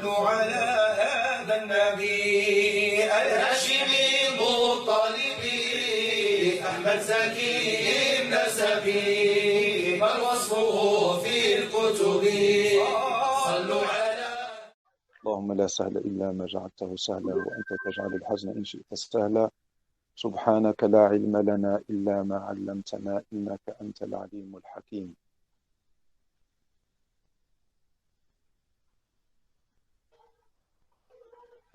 صلوا على هذا النبي الهاشمي المطلبي أحمد زكي النسبي بل وصفه في الكتب صلوا على. اللهم لا سهل إلا ما جعلته سهلا وأنت تجعل الحزن إن شئت سهلا. سبحانك لا علم لنا إلا ما علمتنا إنك أنت العليم الحكيم.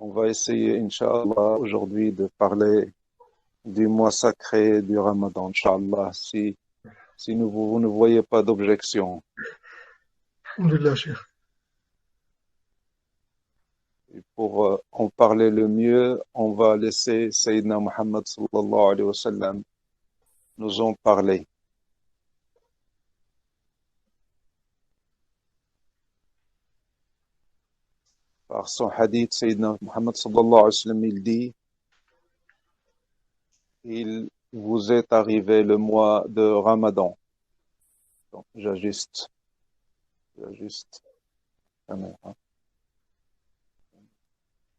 On va essayer, Inch'Allah, aujourd'hui de parler du mois sacré du Ramadan, Inch'Allah, si vous ne voyez pas d'objection. Alhamdulillah, Cheikh. Et pour en parler le mieux, on va laisser Sayyidina Muhammad sallallahu alayhi wa sallam nous en parler. Par son hadith, Sayyidina Muhammad sallallahu alayhi wa sallam, il dit: il vous est arrivé le mois de Ramadan. Donc, j'ajuste. Hein.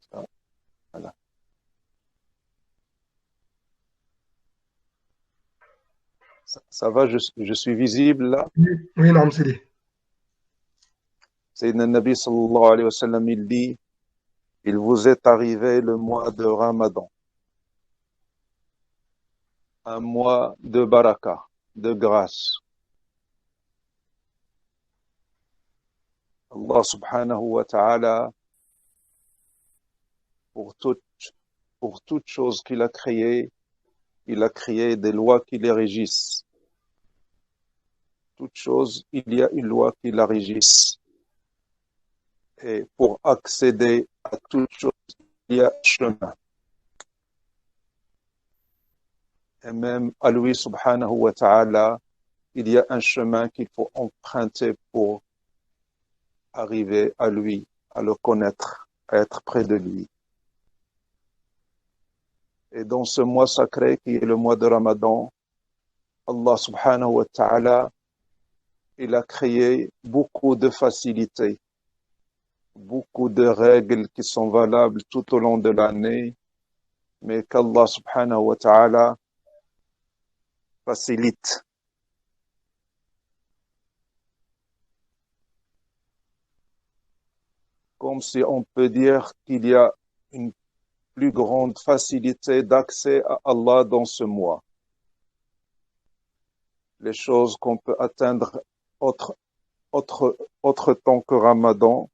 Ça, voilà. Ça va, je suis visible là? Oui, non, c'est dit. Sayyidina Nabi sallallahu alayhi wa sallam, il dit: il vous est arrivé le mois de Ramadan. Un mois de baraka, de grâce. Allah subhanahu wa ta'ala, pour toute chose qu'il a créée, il a créé des lois qui les régissent. Toute chose, il y a une loi qui la régisse. Et pour accéder à toute chose, il y a un chemin. Et même à lui, subhanahu wa ta'ala, il y a un chemin qu'il faut emprunter pour arriver à lui, à le connaître, à être près de lui. Et dans ce mois sacré qui est le mois de Ramadan, Allah subhanahu wa ta'ala, il a créé beaucoup de facilités, beaucoup de règles qui sont valables tout au long de l'année, mais qu'Allah subhanahu wa ta'ala facilite. Comme si on peut dire qu'il y a une plus grande facilité d'accès à Allah dans ce mois. Les choses qu'on peut atteindre autre temps que Ramadan,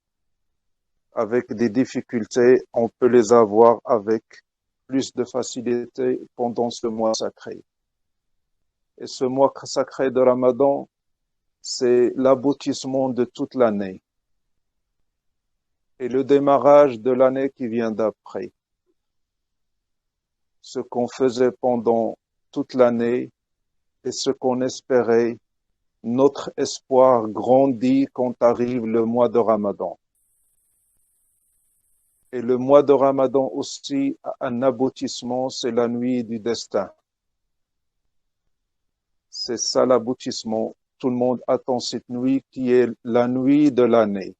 avec des difficultés, on peut les avoir avec plus de facilité pendant ce mois sacré. Et ce mois sacré de Ramadan, c'est l'aboutissement de toute l'année et le démarrage de l'année qui vient d'après. Ce qu'on faisait pendant toute l'année et ce qu'on espérait, notre espoir grandit quand arrive le mois de Ramadan. Et le mois de Ramadan aussi a un aboutissement, c'est la nuit du destin. C'est ça l'aboutissement. Tout le monde attend cette nuit qui est la nuit de l'année.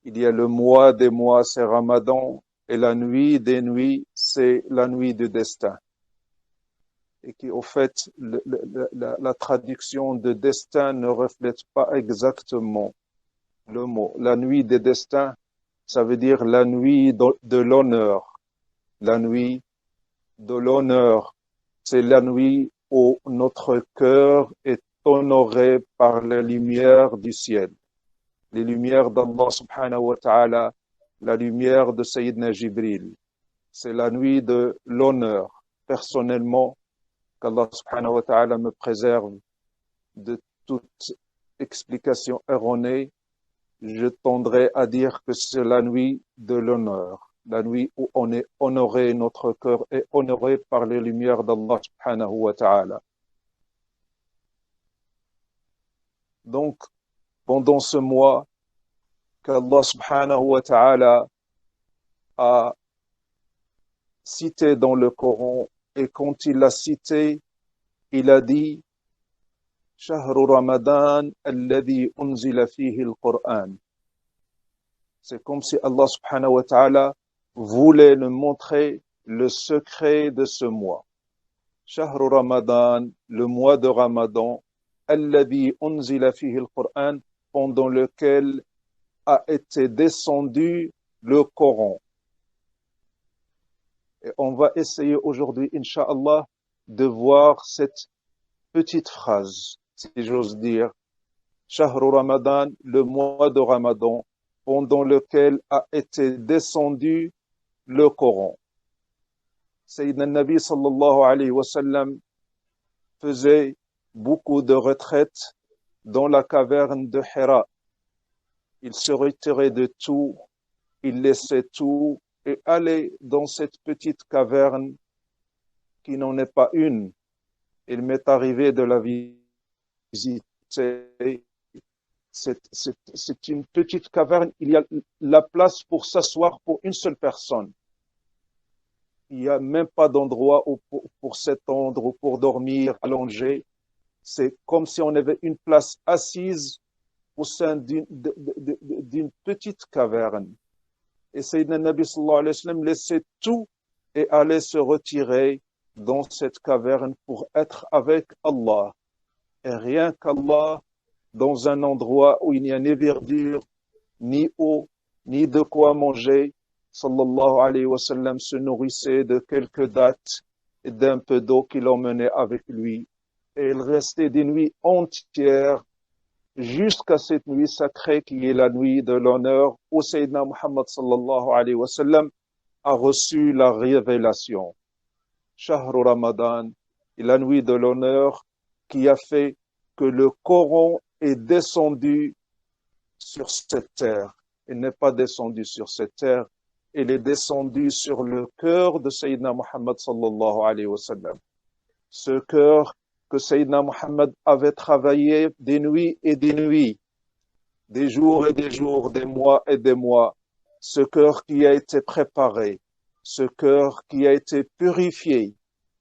Il y a le mois des mois, c'est Ramadan, et la nuit des nuits, c'est la nuit du destin. Et qui, au fait, la traduction de destin ne reflète pas exactement le mot. La nuit des destins, ça veut dire la nuit de l'honneur. La nuit de l'honneur, c'est la nuit où notre cœur est honoré par la lumière du ciel. Les lumières d'Allah subhanahu wa ta'ala, la lumière de Sayyidina Jibril. C'est la nuit de l'honneur. Personnellement, qu'Allah subhanahu wa ta'ala me préserve de toute explication erronée, je tendrai à dire que c'est la nuit de l'honneur. La nuit où on est honoré, notre cœur est honoré par les lumières d'Allah subhanahu wa ta'ala. Donc, pendant ce mois qu'Allah subhanahu wa ta'ala a cité dans le Coran, et quand il l'a cité, il a dit « Shahru Ramadan alladhi unzila fihi al-Qur'an » C'est comme si Allah subhanahu wa ta'ala voulait nous montrer le secret de ce mois. Shahru Ramadan, le mois de Ramadan, alladhi unzila fihi al-Qur'an, pendant lequel a été descendu le Coran. Et on va essayer aujourd'hui, Inch'Allah, de voir cette petite phrase, si j'ose dire. Shahru Ramadan, le mois de Ramadan, pendant lequel a été descendu le Coran. Sayyidina Nabi sallallahu alayhi wa sallam faisait beaucoup de retraites dans la caverne de Hira. Il se retirait de tout, il laissait tout et allait dans cette petite caverne qui n'en est pas une. Il m'est arrivé de la visiter. C'est une petite caverne. Il y a la place pour s'asseoir pour une seule personne. Il n'y a même pas d'endroit pour s'étendre ou pour dormir allongé. C'est comme si on avait une place assise au sein d'une petite caverne. Et Sayyidina Nabi sallallahu alayhi wa sallam laissait tout et allait se retirer dans cette caverne pour être avec Allah. Et rien qu'Allah, dans un endroit où il n'y a ni verdure, ni eau, ni de quoi manger, sallallahu alayhi wa sallam se nourrissait de quelques dattes et d'un peu d'eau qu'il emmenait avec lui. Et il restait des nuits entières jusqu'à cette nuit sacrée qui est la nuit de l'honneur où Sayyidina Muhammad sallallahu alayhi wa sallam a reçu la révélation. Shahru Ramadan est la nuit de l'honneur qui a fait que le Coran est descendu sur cette terre. Il n'est pas descendu sur cette terre, il est descendu sur le cœur de Sayyidina Muhammad sallallahu alayhi wa sallam. Ce cœur que Sayyidina Muhammad avait travaillé des nuits et des nuits, des jours et des jours, des mois et des mois. Ce cœur qui a été préparé, ce cœur qui a été purifié,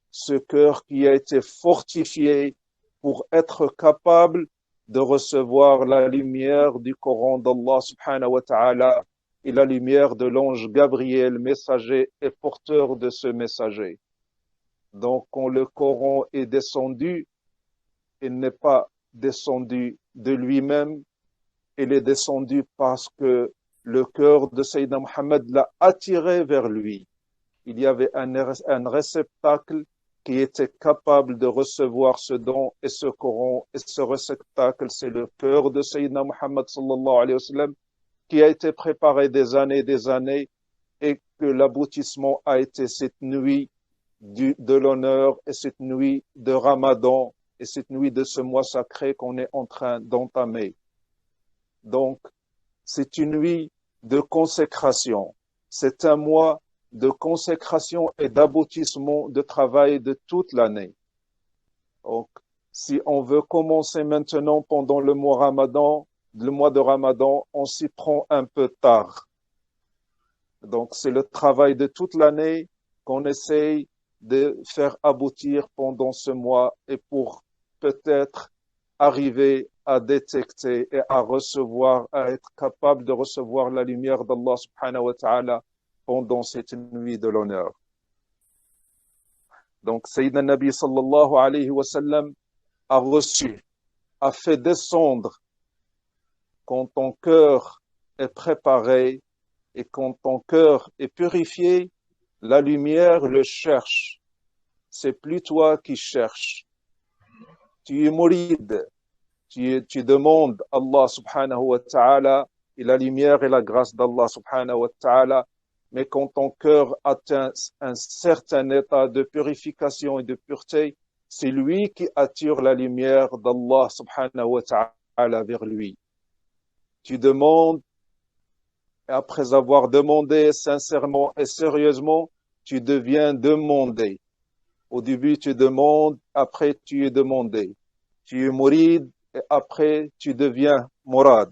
ce cœur qui a été fortifié pour être capable de recevoir la lumière du Coran d'Allah subhanahu wa ta'ala et la lumière de l'ange Gabriel, messager et porteur de ce messager. Donc, quand le Coran est descendu, il n'est pas descendu de lui-même, il est descendu parce que le cœur de Sayyidina Muhammad l'a attiré vers lui. Il y avait un réceptacle qui était capable de recevoir ce don et ce Coran, et ce réceptacle, c'est le cœur de Sayyidina Muhammad sallallahu alayhi wa sallam, qui a été préparé des années, et que l'aboutissement a été cette nuit de l'honneur et cette nuit de Ramadan et cette nuit de ce mois sacré qu'on est en train d'entamer. Donc, c'est une nuit de consécration. C'est un mois de consécration et d'aboutissement de travail de toute l'année. Donc, si on veut commencer maintenant pendant le mois de Ramadan, on s'y prend un peu tard. Donc, c'est le travail de toute l'année qu'on essaye de faire aboutir pendant ce mois et pour peut-être arriver à détecter et à recevoir, à être capable de recevoir la lumière d'Allah subhanahu wa ta'ala pendant cette nuit de l'honneur. Donc, Sayyidina Nabi sallallahu alayhi wa sallam a reçu, a fait descendre quand ton cœur est préparé et quand ton cœur est purifié, la lumière le cherche. C'est plus toi qui cherches. Tu es mouride. Tu demandes Allah subhanahu wa ta'ala et la lumière et la grâce d'Allah subhanahu wa ta'ala. Mais quand ton cœur atteint un certain état de purification et de pureté, c'est lui qui attire la lumière d'Allah subhanahu wa ta'ala vers lui. Tu demandes, et après avoir demandé sincèrement et sérieusement, tu deviens demandé. Au début, tu demandes, après tu es demandé. Tu es mouride, et après tu deviens mourad.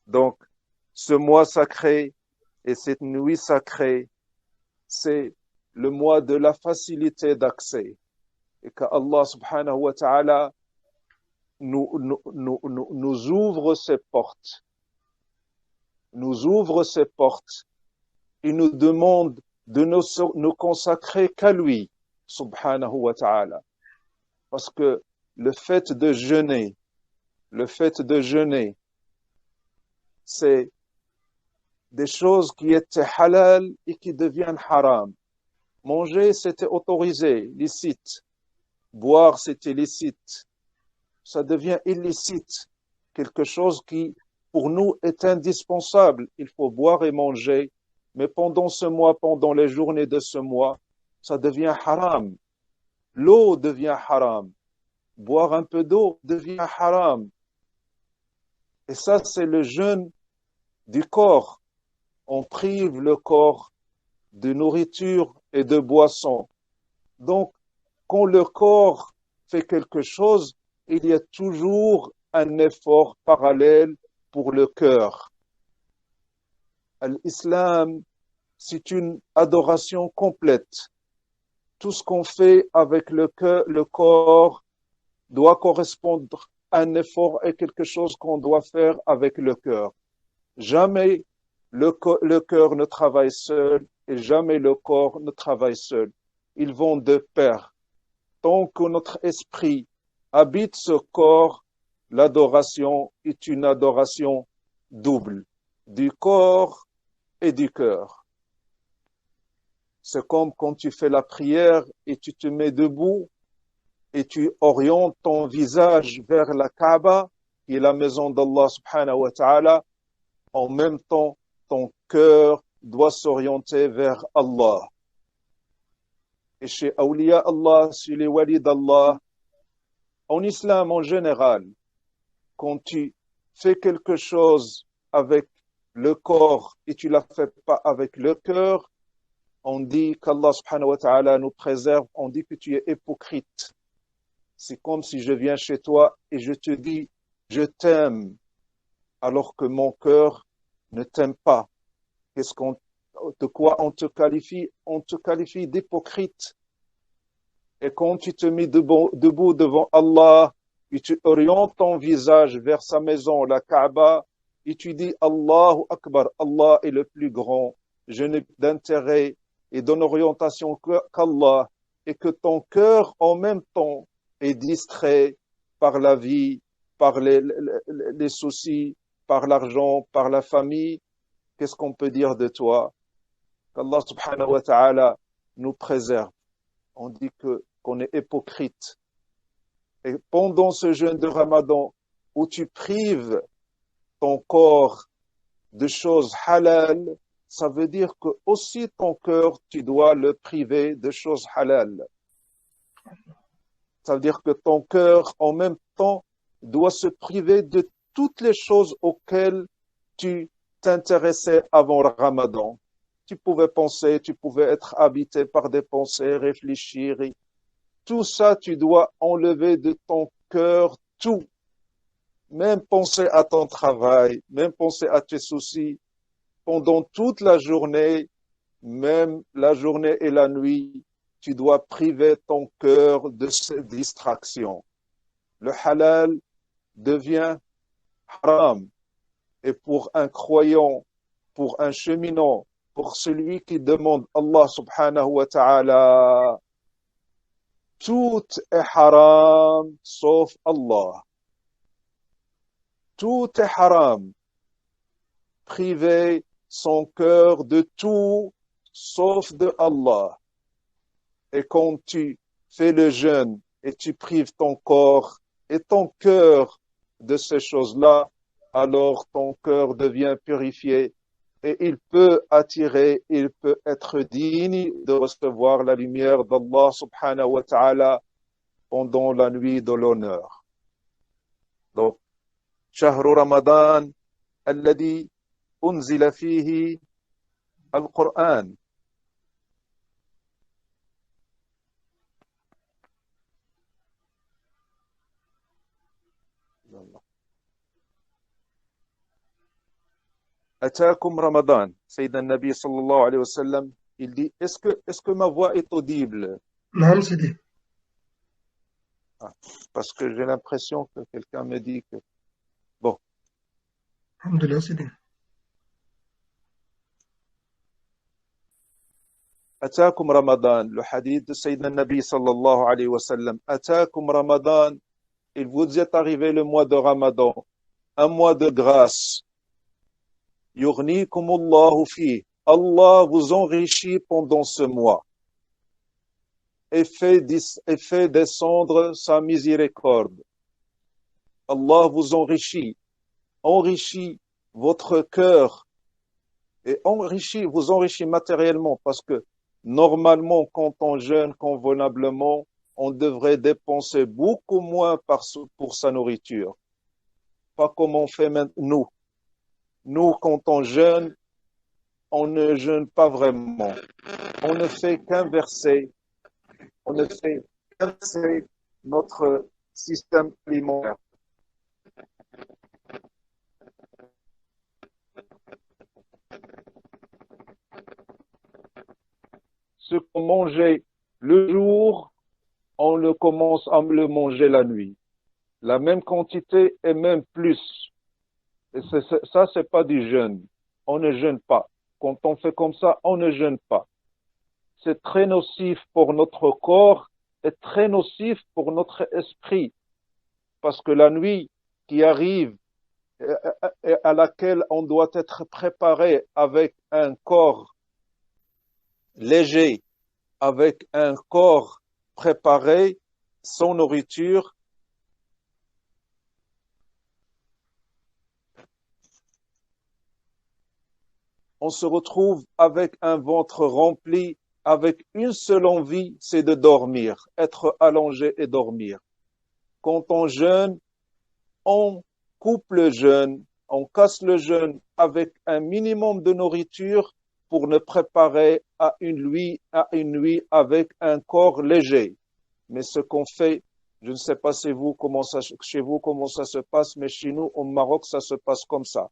Donc, ce mois sacré et cette nuit sacrée, c'est le mois de la facilité d'accès. Et qu'Allah subhanahu wa ta'ala nous ouvre ses portes. nous ouvre ses portes et nous demande de nous consacrer qu'à lui, subhanahu wa ta'ala. Parce que le fait de jeûner, c'est des choses qui étaient halal et qui deviennent haram. Manger, c'était autorisé, licite. Boire, c'était licite. Ça devient illicite. Quelque chose qui, pour nous, est indispensable. Il faut boire et manger. Mais pendant ce mois, pendant les journées de ce mois, ça devient haram. L'eau devient haram. Boire un peu d'eau devient haram. Et ça, c'est le jeûne du corps. On prive le corps de nourriture et de boisson. Donc, quand le corps fait quelque chose, il y a toujours un effort parallèle pour le cœur. L'islam, c'est une adoration complète. Tout ce qu'on fait avec le corps doit correspondre à un effort et quelque chose qu'on doit faire avec le cœur. Jamais le cœur ne travaille seul et jamais le corps ne travaille seul. Ils vont de pair. Tant que notre esprit habite ce corps, l'adoration est une adoration double, du corps et du cœur. C'est comme quand tu fais la prière et tu te mets debout et tu orientes ton visage vers la Kaaba, qui est la maison d'Allah subhanahu wa ta'ala. En même temps, ton cœur doit s'orienter vers Allah. Et chez Awliya Allah, chez les Walid d'Allah, en islam en général, quand tu fais quelque chose avec le corps et tu ne la fais pas avec le cœur, on dit qu'Allah subhanahu wa ta'ala nous préserve, on dit que tu es hypocrite. C'est comme si je viens chez toi et je te dis, je t'aime, alors que mon cœur ne t'aime pas. De quoi on te qualifie? On te qualifie d'hypocrite. Et quand tu te mets debout devant Allah, et tu orientes ton visage vers sa maison, la Kaaba, et tu dis Allahu Akbar, Allah est le plus grand, je n'ai d'intérêt et d'une orientation qu'Allah, et que ton cœur en même temps est distrait par la vie, par les soucis, par l'argent, par la famille, qu'est-ce qu'on peut dire de toi? Qu'Allah subhanahu wa ta'ala nous préserve. On dit qu'on est hypocrite. Et pendant ce jeûne de Ramadan, où tu prives ton corps de choses halal, ça veut dire que aussi ton cœur, tu dois le priver de choses halal. Ça veut dire que ton cœur, en même temps, doit se priver de toutes les choses auxquelles tu t'intéressais avant le Ramadan. Tu pouvais penser, tu pouvais être habité par des pensées, réfléchir. Et tout ça, tu dois enlever de ton cœur tout. Même penser à ton travail, même penser à tes soucis. Pendant toute la journée, même la journée et la nuit, tu dois priver ton cœur de ces distractions. Le halal devient haram. Et pour un croyant, pour un cheminant, pour celui qui demande Allah subhanahu wa ta'ala, tout est haram sauf Allah. Tout est haram. Priver son cœur de tout sauf de Allah. Et quand tu fais le jeûne et tu prives ton corps et ton cœur de ces choses-là, alors ton cœur devient purifié et il peut être digne de recevoir la lumière d'Allah subhanahu wa ta'ala pendant la nuit de l'honneur. Donc, شهر رمضان الذي أنزل فيه القرآن. أتاكم رمضان. سيدنا النبي صلى الله عليه وسلم, il dit, est-ce que ma voix est audible? نعم سيدي. Parce que j'ai l'impression que quelqu'un me dit que... Bon. الحمد لله سيدي. Atakum Ramadan, le hadith de Sayyidina Nabi sallallahu alayhi wa sallam. Atakum Ramadan, il vous est arrivé le mois de Ramadan, un mois de grâce. Yughnikumullahu fi. Allah vous enrichit pendant ce mois et fait descendre sa miséricorde. Allah vous enrichit votre cœur et vous enrichit matériellement parce que normalement, quand on jeûne convenablement, on devrait dépenser beaucoup moins pour sa nourriture. Pas comme on fait maintenant. Nous, quand on jeûne, on ne jeûne pas vraiment. On ne fait qu'inverser notre système alimentaire. Ce qu'on mangeait le jour, on le commence à le manger la nuit. La même quantité et même plus. Et ça, c'est pas du jeûne. On ne jeûne pas. Quand on fait comme ça, on ne jeûne pas. C'est très nocif pour notre corps et très nocif pour notre esprit. Parce que la nuit qui arrive et à laquelle on doit être préparé avec un corps léger, avec un corps préparé, sans nourriture, on se retrouve avec un ventre rempli, avec une seule envie, c'est de dormir, être allongé et dormir. Quand on jeûne, on coupe le jeûne, on casse le jeûne avec un minimum de nourriture pour nous préparer à une nuit avec un corps léger. Mais ce qu'on fait, je ne sais pas chez vous comment ça se passe, mais chez nous, au Maroc, ça se passe comme ça.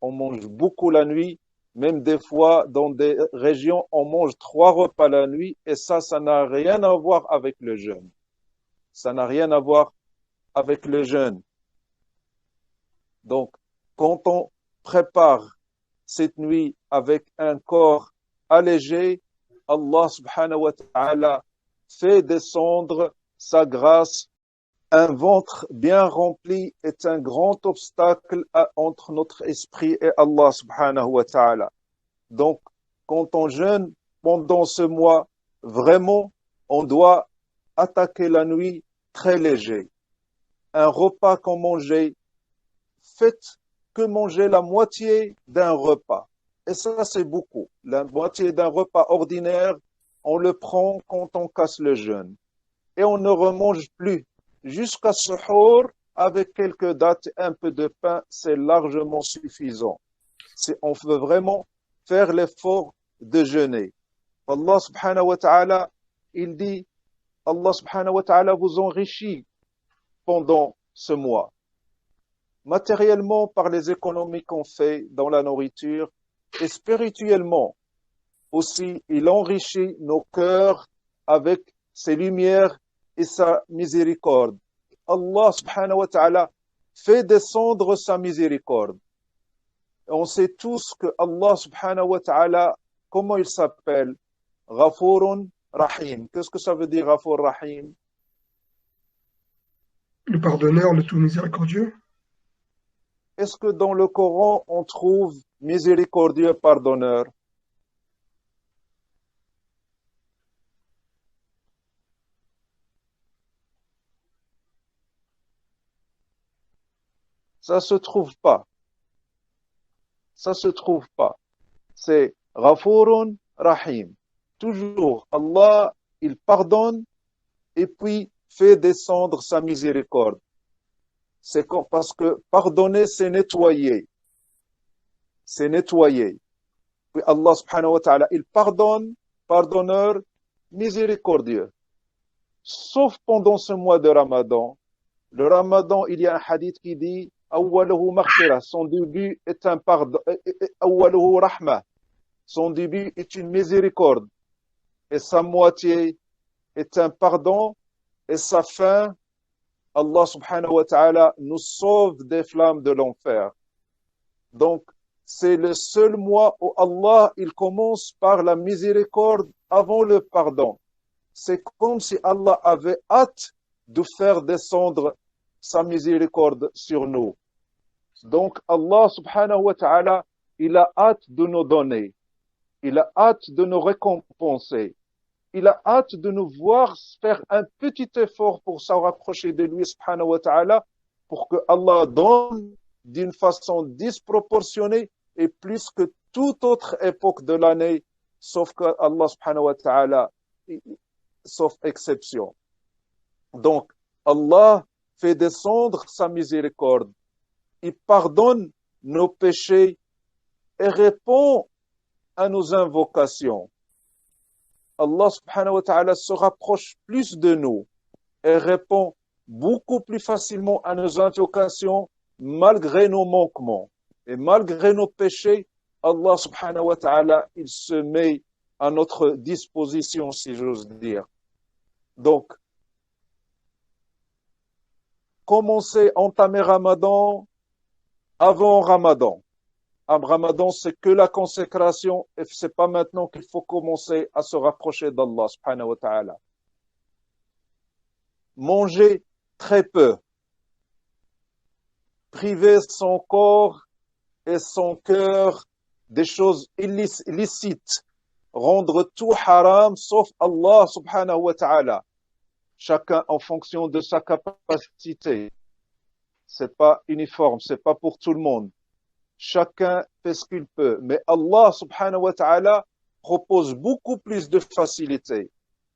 On mange beaucoup la nuit, même des fois, dans des régions, on mange 3 repas la nuit, et ça n'a rien à voir avec le jeûne. Ça n'a rien à voir avec le jeûne. Donc, quand on prépare cette nuit avec un corps allégé, Allah subhanahu wa ta'ala fait descendre sa grâce. Un ventre bien rempli est un grand obstacle entre notre esprit et Allah subhanahu wa ta'ala. Donc, quand on jeûne pendant ce mois, vraiment, on doit attaquer la nuit très léger. Un repas qu'on mangeait, faites que manger la moitié d'un repas. Et ça, c'est beaucoup. La moitié d'un repas ordinaire, on le prend quand on casse le jeûne. Et on ne remange plus. Jusqu'à suhour, avec quelques dattes, un peu de pain, c'est largement suffisant. On veut vraiment faire l'effort de jeûner. Allah subhanahu wa ta'ala, il dit, Allah subhanahu wa ta'ala vous enrichit pendant ce mois. Matériellement, par les économies qu'on fait dans la nourriture, et spirituellement aussi, il enrichit nos cœurs avec ses lumières et sa miséricorde. Allah subhanahu wa ta'ala fait descendre sa miséricorde. Et on sait tous que Allah subhanahu wa ta'ala, comment il s'appelle? Ghafurun Rahim. Qu'est-ce que ça veut dire Ghafur Rahim? Le pardonneur, le tout miséricordieux. Est-ce que dans le Coran, on trouve miséricordieux pardonneur? Ça se trouve pas. Ça se trouve pas. C'est Ghafurun Rahim. Toujours, Allah, il pardonne et puis fait descendre sa miséricorde. C'est parce que pardonner, c'est nettoyer. C'est nettoyer. Puis Allah subhanahu wa ta'ala, il pardonne, pardonneur, miséricordieux. Sauf pendant ce mois de Ramadan. Le Ramadan, il y a un hadith qui dit Awwaluhu maghfira, son début est un pardon. Awwaluhu rahma, son début est une miséricorde. Et sa moitié est un pardon. Et sa fin, Allah subhanahu wa ta'ala nous sauve des flammes de l'enfer. Donc, c'est le seul mois où Allah, il commence par la miséricorde avant le pardon. C'est comme si Allah avait hâte de faire descendre sa miséricorde sur nous. Donc Allah subhanahu wa ta'ala, il a hâte de nous donner. Il a hâte de nous récompenser. Il a hâte de nous voir faire un petit effort pour s'en rapprocher de lui subhanahu wa ta'ala, pour que Allah donne d'une façon disproportionnée et plus que toute autre époque de l'année, sauf que Allah subhanahu wa ta'ala, sauf exception. Donc, Allah fait descendre sa miséricorde. Il pardonne nos péchés et répond à nos invocations. Allah subhanahu wa ta'ala se rapproche plus de nous et répond beaucoup plus facilement à nos invocations malgré nos manquements. Et malgré nos péchés, Allah subhanahu wa ta'ala, il se met à notre disposition, si j'ose dire. Donc, commencer, entamer Ramadan avant Ramadan. Ramadan, c'est que la consécration et c'est pas maintenant qu'il faut commencer à se rapprocher d'Allah subhanahu wa ta'ala. Manger très peu. Priver son corps et son cœur des choses illicites. Rendre tout haram sauf Allah subhanahu wa ta'ala. Chacun en fonction de sa capacité. C'est pas uniforme, c'est pas pour tout le monde. Chacun fait ce qu'il peut. Mais Allah subhanahu wa ta'ala propose beaucoup plus de facilité.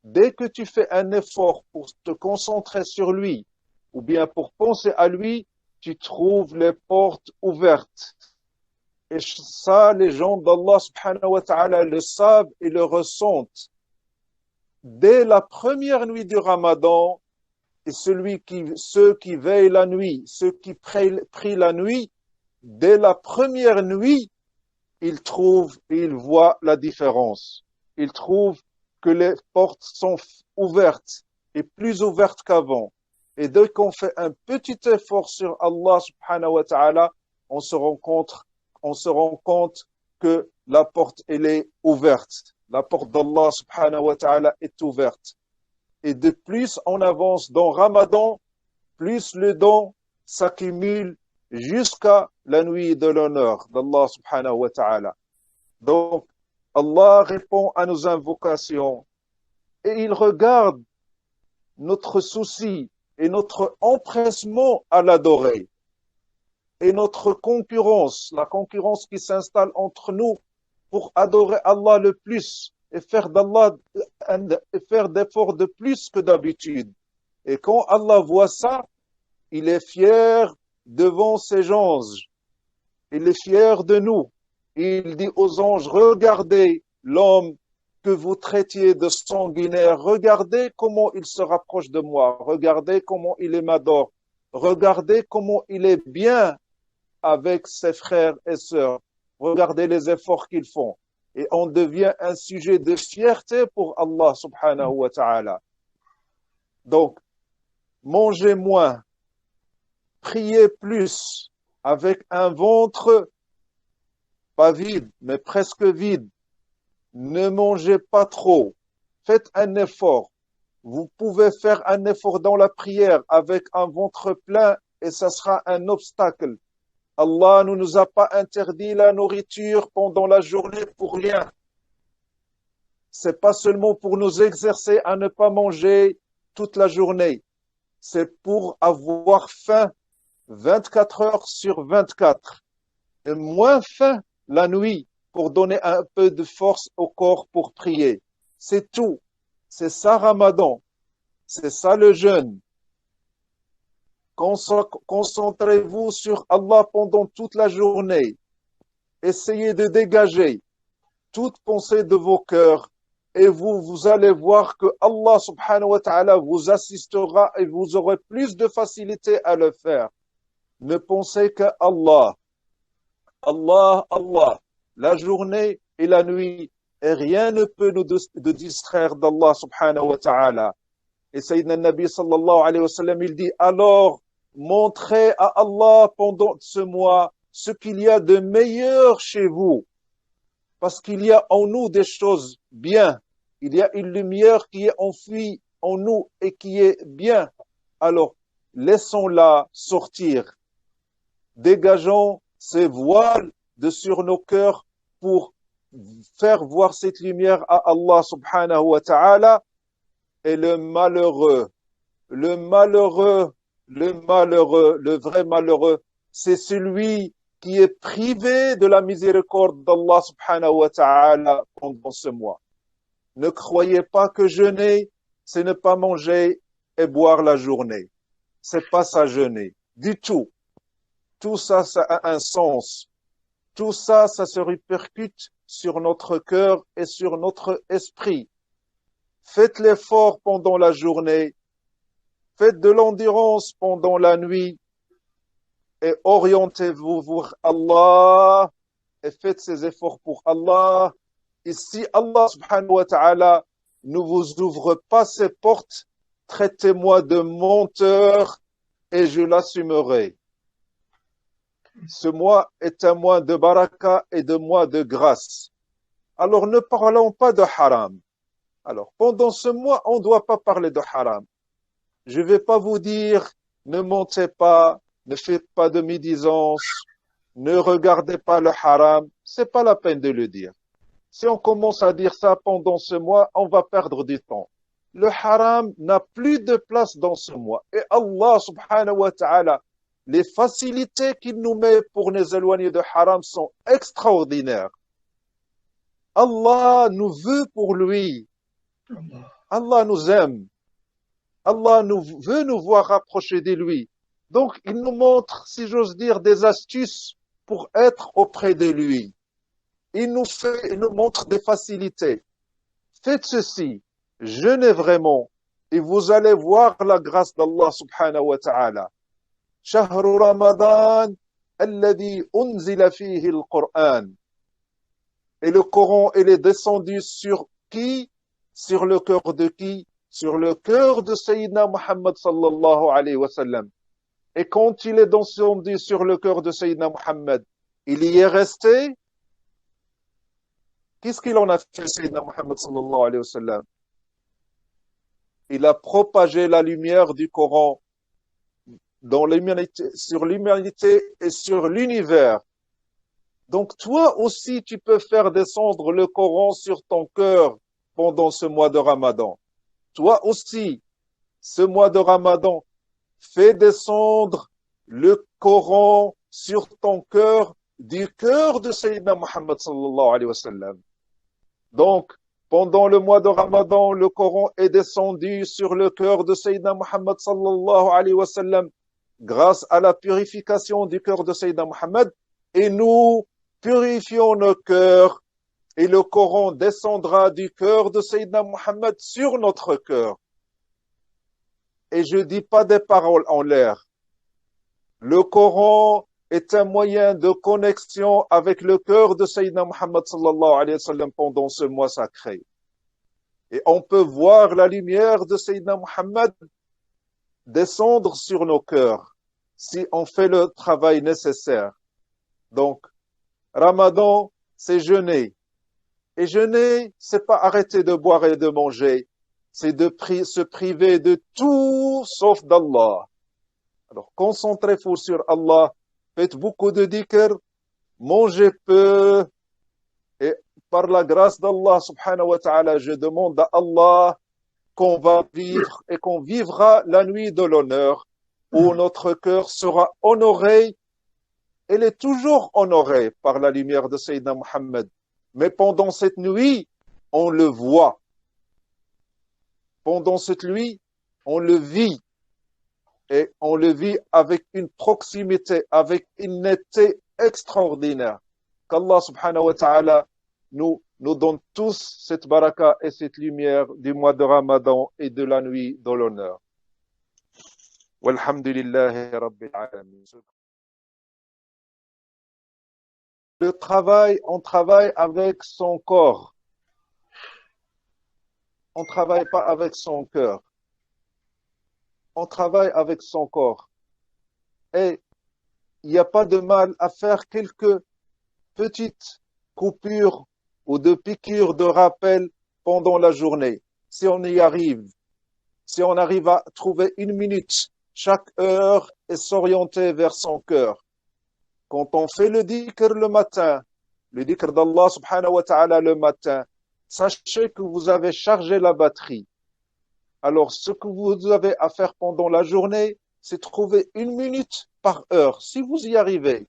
Dès que tu fais un effort pour te concentrer sur lui, ou bien pour penser à lui, tu trouves les portes ouvertes. Et ça, les gens d'Allah subhanahu wa ta'ala le savent et le ressentent. Dès la première nuit du Ramadan, et ceux qui veillent la nuit, ceux qui prient la nuit, dès la première nuit, ils trouvent et ils voient la différence. Ils trouvent que les portes sont ouvertes et plus ouvertes qu'avant. Et dès qu'on fait un petit effort sur Allah subhanahu wa ta'ala, on se rend compte que la porte, elle est ouverte. La porte d'Allah subhanahu wa ta'ala est ouverte. Et de plus on avance dans Ramadan, plus le don s'accumule jusqu'à la nuit de l'honneur d'Allah subhanahu wa ta'ala. Donc, Allah répond à nos invocations et il regarde notre souci et notre empressement à l'adorer et notre concurrence, la concurrence qui s'installe entre nous pour adorer Allah le plus et faire d'efforts de plus que d'habitude. Et quand Allah voit ça, il est fier devant ses anges. Il est fier de nous. Il dit aux anges, regardez l'homme que vous traitiez de sanguinaire. Regardez comment il se rapproche de moi. Regardez comment il m'adore. Regardez comment il est bien avec ses frères et sœurs. Regardez les efforts qu'ils font. Et on devient un sujet de fierté pour Allah subhanahu wa ta'ala. Donc, mangez moins, priez plus, avec un ventre pas vide, mais presque vide. Ne mangez pas trop. Faites un effort. Vous pouvez faire un effort dans la prière avec un ventre plein et ça sera un obstacle. Allah ne nous a pas interdit la nourriture pendant la journée pour rien. C'est pas seulement pour nous exercer à ne pas manger toute la journée. C'est pour avoir faim 24 heures sur 24. Et moins faim la nuit pour donner un peu de force au corps pour prier. C'est tout. C'est ça Ramadan. C'est ça le jeûne. Concentrez-vous sur Allah pendant toute la journée. Essayez de dégager toute pensée de vos cœurs et vous allez voir que Allah subhanahu wa ta'ala vous assistera et vous aurez plus de facilité à le faire. Ne pensez qu'à Allah. Allah, Allah, la journée et la nuit, et rien ne peut nous distraire d'Allah subhanahu wa ta'ala. Et Sayyidina Nabi sallallahu alayhi wa sallam, il dit, alors, montrez à Allah pendant ce mois ce qu'il y a de meilleur chez vous, parce qu'il y a en nous des choses bien. Il y a une lumière qui est enfouie en nous et qui est bien. Alors, laissons-la sortir. Dégageons ces voiles de sur nos cœurs pour faire voir cette lumière à Allah subhanahu wa ta'ala. Et le malheureux, le vrai malheureux, c'est celui qui est privé de la miséricorde d'Allah subhanahu wa ta'ala pendant ce mois. Ne croyez pas que jeûner, c'est ne pas manger et boire la journée. C'est pas ça jeûner, du tout. Tout ça, ça a un sens. Tout ça, ça se répercute sur notre cœur et sur notre esprit. Faites l'effort pendant la journée. Faites de l'endurance pendant la nuit. Et orientez-vous vers Allah. Et faites ces efforts pour Allah. Et si Allah subhanahu wa ta'ala ne vous ouvre pas ses portes, traitez-moi de menteur et je l'assumerai. Ce mois est un mois de baraka et de mois de grâce. Alors ne parlons pas de haram. Alors pendant ce mois, on ne doit pas parler de haram. Je ne vais pas vous dire, ne mentez pas, ne faites pas de médisance, ne regardez pas le haram. C'est pas la peine de le dire. Si on commence à dire ça pendant ce mois, on va perdre du temps. Le haram n'a plus de place dans ce mois. Et Allah subhanahu wa ta'ala, les facilités qu'il nous met pour nous éloigner de haram sont extraordinaires. Allah nous veut pour lui. Allah nous aime. Allah veut nous voir rapprocher de lui. Donc, il nous montre, si j'ose dire, des astuces pour être auprès de lui. Il nous montre des facilités. Faites ceci, jeûnez vraiment, et vous allez voir la grâce d'Allah subhanahu wa ta'ala. شهر رمضان الذي أنزل فيه القرآن. Et le Coran, il est descendu sur qui? Sur le cœur de qui? Sur le cœur de Sayyidina Muhammad sallallahu alayhi wa sallam. Et quand il est descendu sur le cœur de Sayyidina Muhammad, il y est resté. Qu'est-ce qu'il en a fait, Sayyidina Muhammad sallallahu alayhi wa sallam? Il a propagé la lumière du Coran dans l'humanité, sur l'humanité et sur l'univers. Donc toi aussi, tu peux faire descendre le Coran sur ton cœur pendant ce mois de Ramadan. Toi aussi, ce mois de Ramadan, fais descendre le Coran sur ton cœur du cœur de Sayyidina Muhammad sallallahu alayhi wa sallam. Donc, pendant le mois de Ramadan, le Coran est descendu sur le cœur de Sayyidina Muhammad sallallahu alayhi wa sallam grâce à la purification du cœur de Sayyidina Muhammad, et nous purifions nos cœurs, et le Coran descendra du cœur de Sayyidina Muhammad sur notre cœur. Et je dis pas des paroles en l'air. Le Coran est un moyen de connexion avec le cœur de Sayyidina Muhammad sallallahu alayhi wa sallam pendant ce mois sacré. Et on peut voir la lumière de Sayyidina Muhammad descendre sur nos cœurs si on fait le travail nécessaire. Donc, Ramadan, c'est jeûner. Et jeûner, c'est pas arrêter de boire et de manger. C'est de se priver de tout sauf d'Allah. Alors, concentrez-vous sur Allah. Faites beaucoup de dhikr. Mangez peu. Et par la grâce d'Allah subhanahu wa ta'ala, je demande à Allah qu'on va vivre et qu'on vivra la nuit de l'honneur où notre cœur sera honoré. Elle est toujours honorée par la lumière de Sayyidina Muhammad. Mais pendant cette nuit, on le voit. Pendant cette nuit, on le vit. Et on le vit avec une proximité, avec une netteté extraordinaire. Qu'Allah subhanahu wa ta'ala nous donne tous cette baraka et cette lumière du mois de Ramadan et de la nuit de l'honneur. Walhamdulillahi Rabbil Alamin. Le travail, on travaille avec son corps. On ne travaille pas avec son cœur. On travaille avec son corps. Et il n'y a pas de mal à faire quelques petites coupures ou de piqûres de rappel pendant la journée. Si on y arrive, si on arrive à trouver une minute chaque heure et s'orienter vers son cœur. Quand on fait le dhikr le matin, le dhikr d'Allah subhanahu wa ta'ala le matin, sachez que vous avez chargé la batterie. Alors, ce que vous avez à faire pendant la journée, c'est trouver une minute par heure, si vous y arrivez.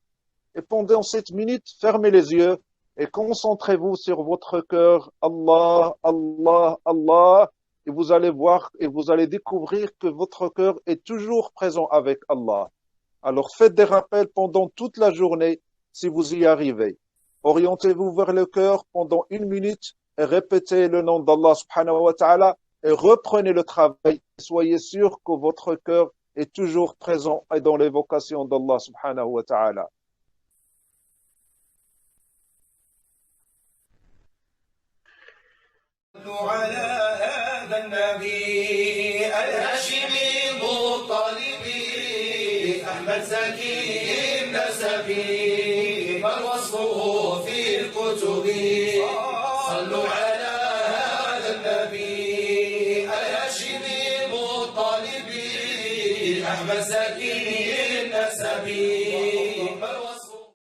Et pendant cette minute, fermez les yeux et concentrez-vous sur votre cœur. Allah, Allah, Allah. Et vous allez voir et vous allez découvrir que votre cœur est toujours présent avec Allah. Alors, faites des rappels pendant toute la journée si vous y arrivez. Orientez-vous vers le cœur pendant une minute et répétez le nom d'Allah subhanahu wa ta'ala et reprenez le travail. Soyez sûr que votre cœur est toujours présent et dans l'évocation d'Allah subhanahu wa ta'ala. على هذا النبي الهاشمي المطلبي أحمد زكي النسبي بل وصفه في الكتب صلوا على هذا النبي الهاشمي المطلبي أحمد زكي النسبي